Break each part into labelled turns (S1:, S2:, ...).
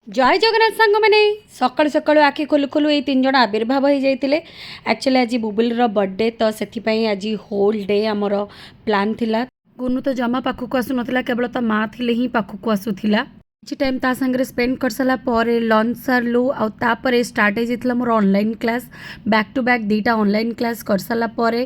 S1: जय जगन्नाथ सांग मैंने सकाळु सकाळु आखि खोलु खोलु ये तीन जन आविर्भाव हो जाते एक्चुअली आज बुबुल बर्थडे तो से आज होल डे आमर प्लान थिला। गुनु तो जमा पाखक आसु नथिला केवल ता माँ थिले ही पाखक आसुथिला। किछि टाइम ता संगे स्पेंड कर सारा पर लंच सारू आउे स्टार्ट हो मोर online class back to back दीटा ऑनलाइन क्लास कर सारा पर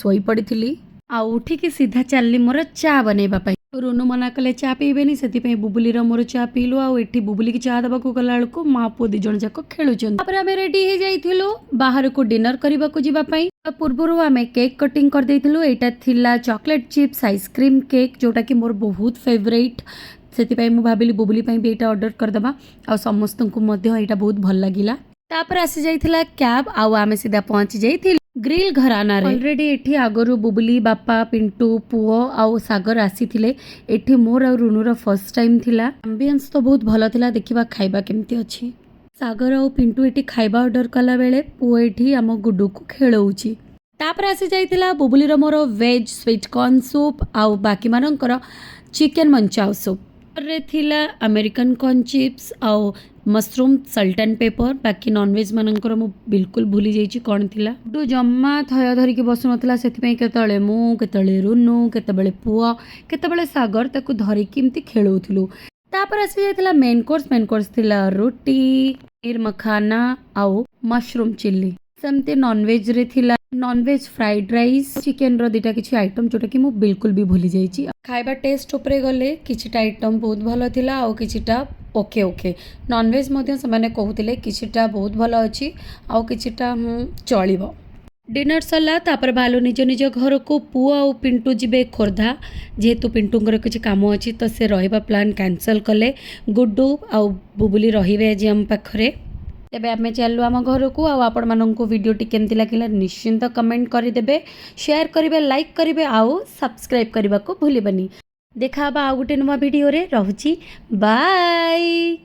S1: शोई पड़ी आ उठिकी सीधा चलनी मोर चा बनवाई। रुनु मना कले चा पीबेनी से बुबुलीर मोर चा पीलु आठी बुबुली की चा देवाक गला बेलू माँ पुओ दी जन जाक खेलुचन। आम रेडी हो जाइलु बाहर को डिनर करने को जीवाई। पूर्वर आम केक कटिंग कर देइथिलु। एटा थिला चॉकलेट चिप्स आइसक्रीम केक जोटा कि मोर बहुत फेवरेट से भाविली बुबुली भी यहाँ ऑर्डर करदे आ समस्त को बहुत भल लगिला। तापर आसी जाइथिला कैब आम सीधा पहुँची जाइथिलु ग्रिल घराना ऑलरेडी एठी आगरू बुबुली बापा पिंटू पुओ आउ सागर आसीथिले। एठी मोर आ रुनुर फर्स्ट टाइम थिला। एम्बियंस तो बहुत भल थिला। देखिबा खाइबा केमती अछि। सागर आउ पिंटू एठी खाइबा ऑर्डर कला बेले पुओ एठी आम गुड्डू को खेलौची। तापर आसी जाइथिला बुबुलीर मोर वेज स्वीट कॉर्न सूप आउ बाकी मानकर चिकन मंचाउ सूप रे थिला अमेरिकन कॉर्न चिप्स आउ मशरूम सल्ट एंड पेपर। बाकी नॉनवेज मानकर मु बिल्कुल भूली जाइए कौन थिला। डू जम्मा थय धरिकी बसु नथिला सेतिपई केतळे मु केतळे रुनु केतबेले पुओ केतबेले सागर ताकू धरिकी एमती खेलौथिलु। तापर आसी जाइथिला मेन कोर्स थिला रोटी पनीर मखाना आउ मशरूम चिल्ली। सेमती नॉनवेज रे थिला नॉनवेज फ्राइड राइस चिकेन रो दीटा किछि आइटम जोटा कि मु बिल्कुल भी भूली जाइए। खाइबा टेस्ट उपरे गले किछिटा आइटम बहुत भल थिला आउ किछिटा ओके ओके। नॉनवेज मध्य से कहते किछिटा बहुत भल अच्छी आउ किछिटा चलिबो। डिनर सरला तापर भालू निज निज घर को पुओ आउ पिंटू जीवे खोर्धा जेहेतु पिंटूंकर किछि काम अच्छी तो से रहिबा प्लान कैंसल कले। गुड्डू आउ बुबुली रहिबे आज हम पाखरे। तेबे आमे चलू आम घर को आपण माननकु वीडियोटी केमती लागिला निश्चिंत कमेंट करदेबे शेयर करिवे लाइक करिवे आउ सब्सक्राइब करने को भूलिबनी। देखा आ गोटे नुआ वीडियो रे रहुची बाय।